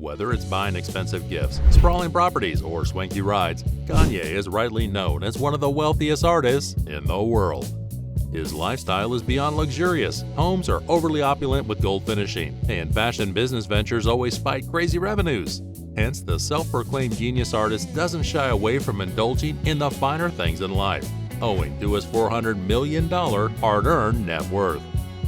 Whether it's buying expensive gifts, sprawling properties, or swanky rides, Kanye is rightly known as one of the wealthiest artists in the world. His lifestyle is beyond luxurious, homes are overly opulent with gold finishing, and fashion business ventures always spike crazy revenues. Hence, the self-proclaimed genius artist doesn't shy away from indulging in the finer things in life, owing to his $400 million hard-earned net worth.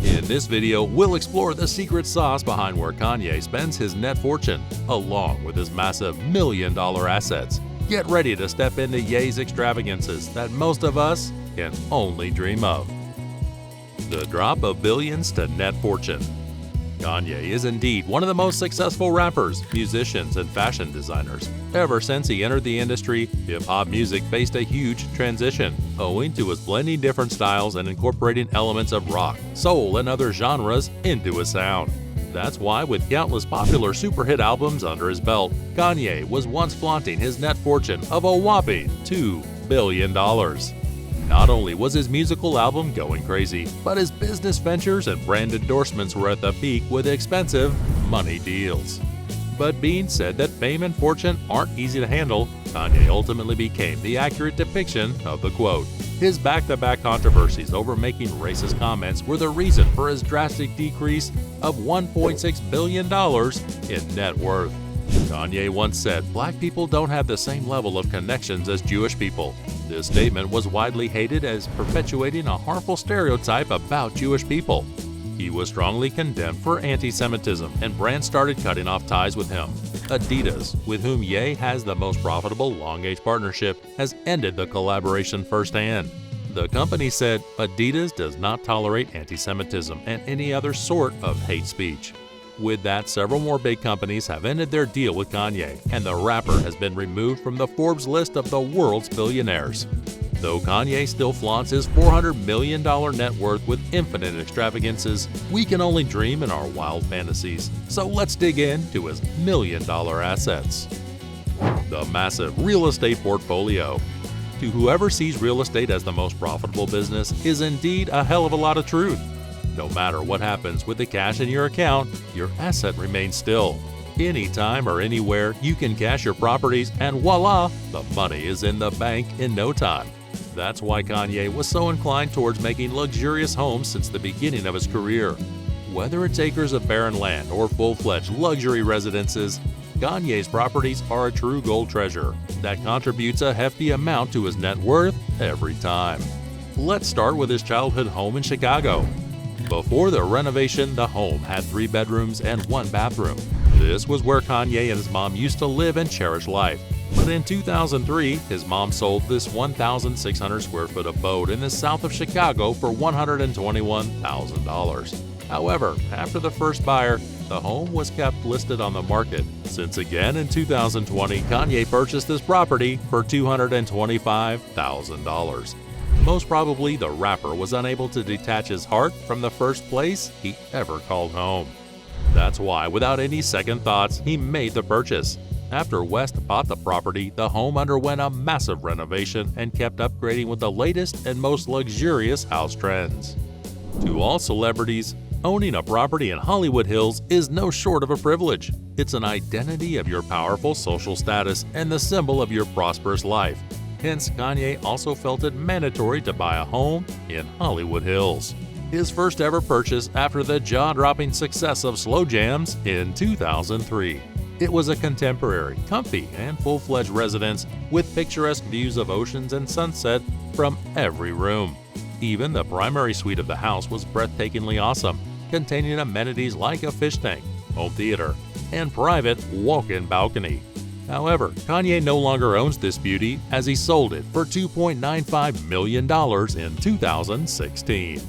In this video, we'll explore the secret sauce behind where Kanye spends his net fortune, along with his massive million-dollar assets. Get ready to step into Ye's extravagances that most of us can only dream of. The drop of billions to net fortune. Kanye is indeed one of the most successful rappers, musicians, and fashion designers. Ever since he entered the industry, hip-hop music faced a huge transition, owing to his blending different styles and incorporating elements of rock, soul, and other genres into his sound. That's why, with countless popular super hit albums under his belt, Kanye was once flaunting his net fortune of a whopping $2 billion. Not only was his musical album going crazy, but his business ventures and brand endorsements were at the peak with expensive money deals. But being said that fame and fortune aren't easy to handle, Kanye ultimately became the accurate depiction of the quote. His back-to-back controversies over making racist comments were the reason for his drastic decrease of $1.6 billion in net worth. Kanye once said, "Black people don't have the same level of connections as Jewish people." This statement was widely hated as perpetuating a harmful stereotype about Jewish people. He was strongly condemned for anti-Semitism, and brands started cutting off ties with him. Adidas, with whom Ye has the most profitable long-age partnership, has ended the collaboration firsthand. The company said Adidas does not tolerate anti-Semitism and any other sort of hate speech. With that, several more big companies have ended their deal with Kanye, and the rapper has been removed from the Forbes list of the world's billionaires. Though Kanye still flaunts his $400 million net worth with infinite extravagances, we can only dream in our wild fantasies. So let's dig into his million-dollar assets. The massive real estate portfolio. To whoever sees real estate as the most profitable business is indeed a hell of a lot of truth. No matter what happens with the cash in your account, your asset remains still. Anytime or anywhere, you can cash your properties and voila, the money is in the bank in no time. That's why Kanye was so inclined towards making luxurious homes since the beginning of his career. Whether it's acres of barren land or full-fledged luxury residences, Kanye's properties are a true gold treasure that contributes a hefty amount to his net worth every time. Let's start with his childhood home in Chicago. Before the renovation, the home had 3 bedrooms and 1 bathroom. This was where Kanye and his mom used to live and cherish life. But in 2003, his mom sold this 1,600 square foot abode in the south of Chicago for $121,000. However, after the first buyer, the home was kept listed on the market, since again in 2020, Kanye purchased this property for $225,000. Most probably, the rapper was unable to detach his heart from the first place he ever called home. That's why, without any second thoughts, he made the purchase. After West bought the property, the home underwent a massive renovation and kept upgrading with the latest and most luxurious house trends. To all celebrities, owning a property in Hollywood Hills is no short of a privilege. It's an identity of your powerful social status and the symbol of your prosperous life. Hence, Kanye also felt it mandatory to buy a home in Hollywood Hills. His first ever purchase after the jaw-dropping success of Slow Jams in 2003. It was a contemporary, comfy, and full-fledged residence with picturesque views of oceans and sunset from every room. Even the primary suite of the house was breathtakingly awesome, containing amenities like a fish tank, home theater, and private walk-in balcony. However, Kanye no longer owns this beauty as he sold it for $2.95 million in 2016.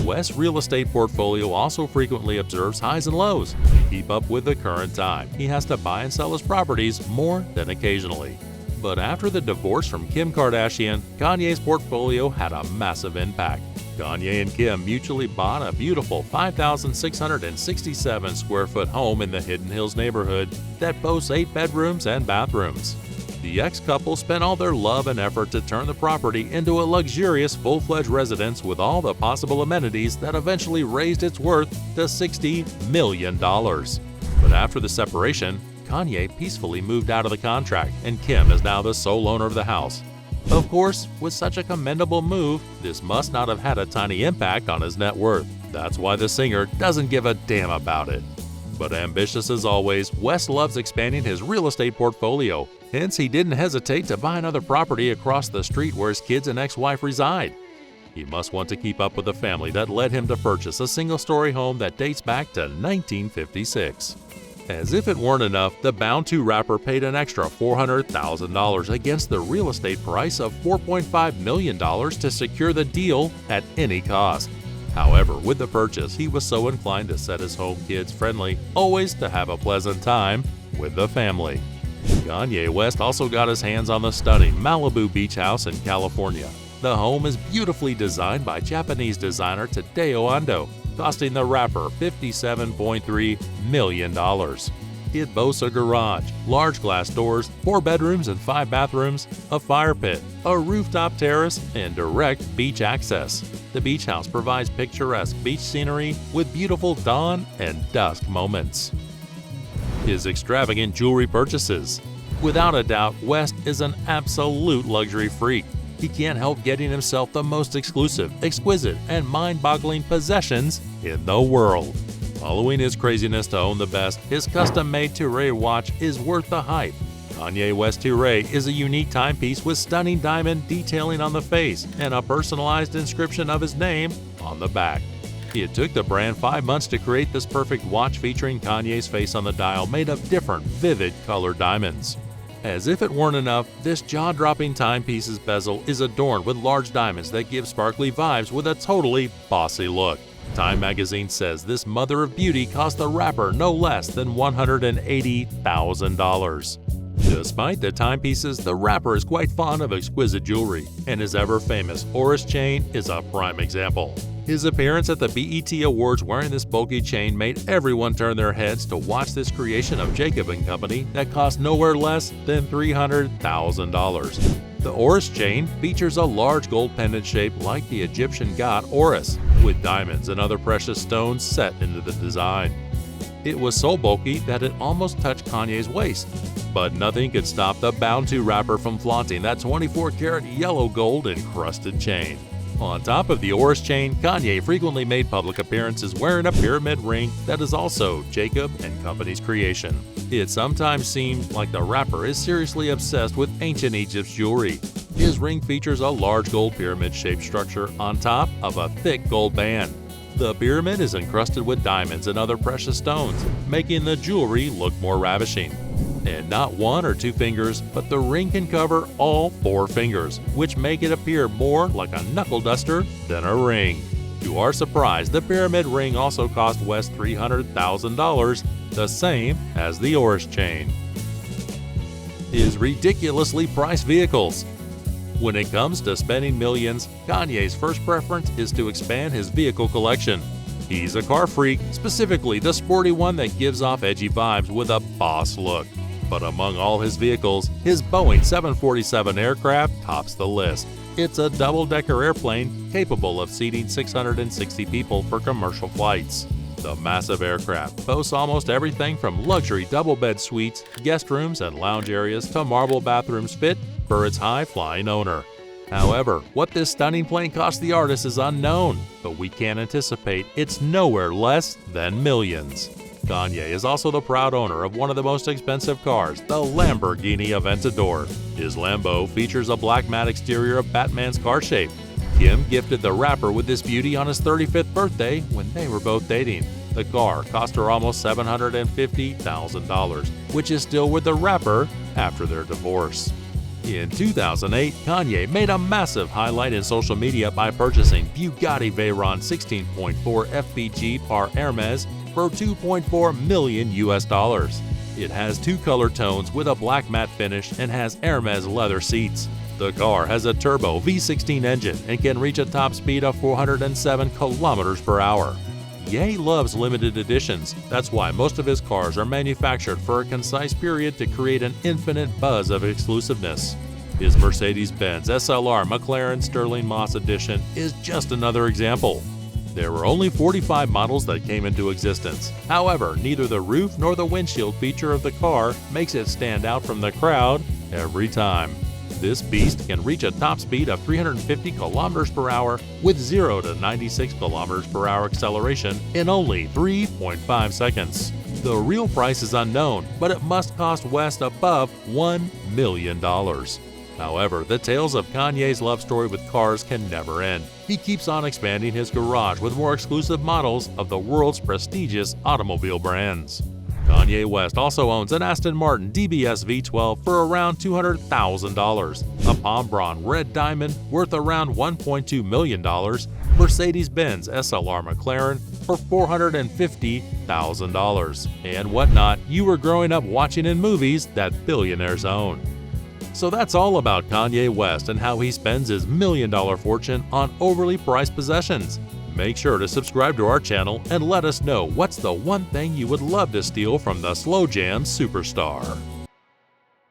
West's real estate portfolio also frequently observes highs and lows. To keep up with the current time, he has to buy and sell his properties more than occasionally. But after the divorce from Kim Kardashian, Kanye's portfolio had a massive impact. Kanye and Kim mutually bought a beautiful 5,667 square foot home in the Hidden Hills neighborhood that boasts 8 bedrooms and bathrooms. The ex-couple spent all their love and effort to turn the property into a luxurious full-fledged residence with all the possible amenities that eventually raised its worth to $60 million. But after the separation, Kanye peacefully moved out of the contract, and Kim is now the sole owner of the house. Of course, with such a commendable move, this must not have had a tiny impact on his net worth. That's why the singer doesn't give a damn about it. But ambitious as always, West loves expanding his real estate portfolio. Hence, he didn't hesitate to buy another property across the street where his kids and ex-wife reside. He must want to keep up with the family that led him to purchase a single-story home that dates back to 1956. As if it weren't enough, the Bound 2 rapper paid an extra $400,000 against the real estate price of $4.5 million to secure the deal at any cost. However, with the purchase, he was so inclined to set his home kids-friendly, always to have a pleasant time with the family. Kanye West also got his hands on the stunning Malibu beach house in California. The home is beautifully designed by Japanese designer Tadao Ando, costing the rapper $57.3 million. It boasts a garage, large glass doors, 4 bedrooms and 5 bathrooms, a fire pit, a rooftop terrace, and direct beach access. The beach house provides picturesque beach scenery with beautiful dawn and dusk moments. His extravagant jewelry purchases. Without a doubt, West is an absolute luxury freak. He can't help getting himself the most exclusive, exquisite, and mind-boggling possessions in the world. Following his craziness to own the best, his custom-made Touré watch is worth the hype. Kanye West Touré is a unique timepiece with stunning diamond detailing on the face and a personalized inscription of his name on the back. It took the brand 5 months to create this perfect watch featuring Kanye's face on the dial made of different, vivid colored diamonds. As if it weren't enough, this jaw-dropping timepiece's bezel is adorned with large diamonds that give sparkly vibes with a totally bossy look. Time magazine says this mother of beauty cost the rapper no less than $180,000. Despite the timepieces, the rapper is quite fond of exquisite jewelry, and his ever-famous Oris chain is a prime example. His appearance at the BET Awards wearing this bulky chain made everyone turn their heads to watch this creation of Jacob & Company that cost nowhere less than $300,000. The Oris chain features a large gold pendant shaped like the Egyptian god Horus, with diamonds and other precious stones set into the design. It was so bulky that it almost touched Kanye's waist, but nothing could stop the Bound 2 rapper from flaunting that 24-karat yellow gold encrusted chain. On top of the Oris chain, Kanye frequently made public appearances wearing a pyramid ring that is also Jacob & Company's creation. It sometimes seems like the rapper is seriously obsessed with ancient Egypt's jewelry. His ring features a large gold pyramid-shaped structure on top of a thick gold band. The pyramid is encrusted with diamonds and other precious stones, making the jewelry look more ravishing. And not 1 or 2 fingers, but the ring can cover all 4 fingers, which make it appear more like a knuckle duster than a ring. To our surprise, the pyramid ring also cost West $300,000, the same as the Oris chain. His ridiculously priced vehicles. When it comes to spending millions, Kanye's first preference is to expand his vehicle collection. He's a car freak, specifically the sporty one that gives off edgy vibes with a boss look. But among all his vehicles, his Boeing 747 aircraft tops the list. It's a double-decker airplane capable of seating 660 people for commercial flights. The massive aircraft boasts almost everything from luxury double-bed suites, guest rooms, and lounge areas to marble bathrooms fit for its high-flying owner. However, what this stunning plane cost the artist is unknown, but we can anticipate it's nowhere less than millions. Kanye is also the proud owner of one of the most expensive cars, the Lamborghini Aventador. His Lambo features a black matte exterior of Batman's car shape. Kim gifted the rapper with this beauty on his 35th birthday when they were both dating. The car cost her almost $750,000, which is still with the rapper after their divorce. In 2008, Kanye made a massive highlight in social media by purchasing Bugatti Veyron 16.4 FPG par Hermes for $2.4 million. It has 2 color tones with a black matte finish and has Hermes leather seats. The car has a turbo V16 engine and can reach a top speed of 407 kilometers per hour. Ye loves limited editions. That's why most of his cars are manufactured for a concise period to create an infinite buzz of exclusiveness. His Mercedes-Benz SLR McLaren Sterling Moss Edition is just another example. There were only 45 models that came into existence. However, neither the roof nor the windshield feature of the car makes it stand out from the crowd every time. This beast can reach a top speed of 350 km per hour with 0 to 96 km per hour acceleration in only 3.5 seconds. The real price is unknown, but it must cost West above $1 million. However, the tales of Kanye's love story with cars can never end. He keeps on expanding his garage with more exclusive models of the world's prestigious automobile brands. Kanye West also owns an Aston Martin DBS V12 for around $200,000, a Palm Bron Red Diamond worth around $1.2 million, Mercedes-Benz SLR McLaren for $450,000, and whatnot you were growing up watching in movies that billionaires own. So that's all about Kanye West and how he spends his million-dollar fortune on overly priced possessions. Make sure to subscribe to our channel and let us know what's the one thing you would love to steal from the Slow Jam superstar.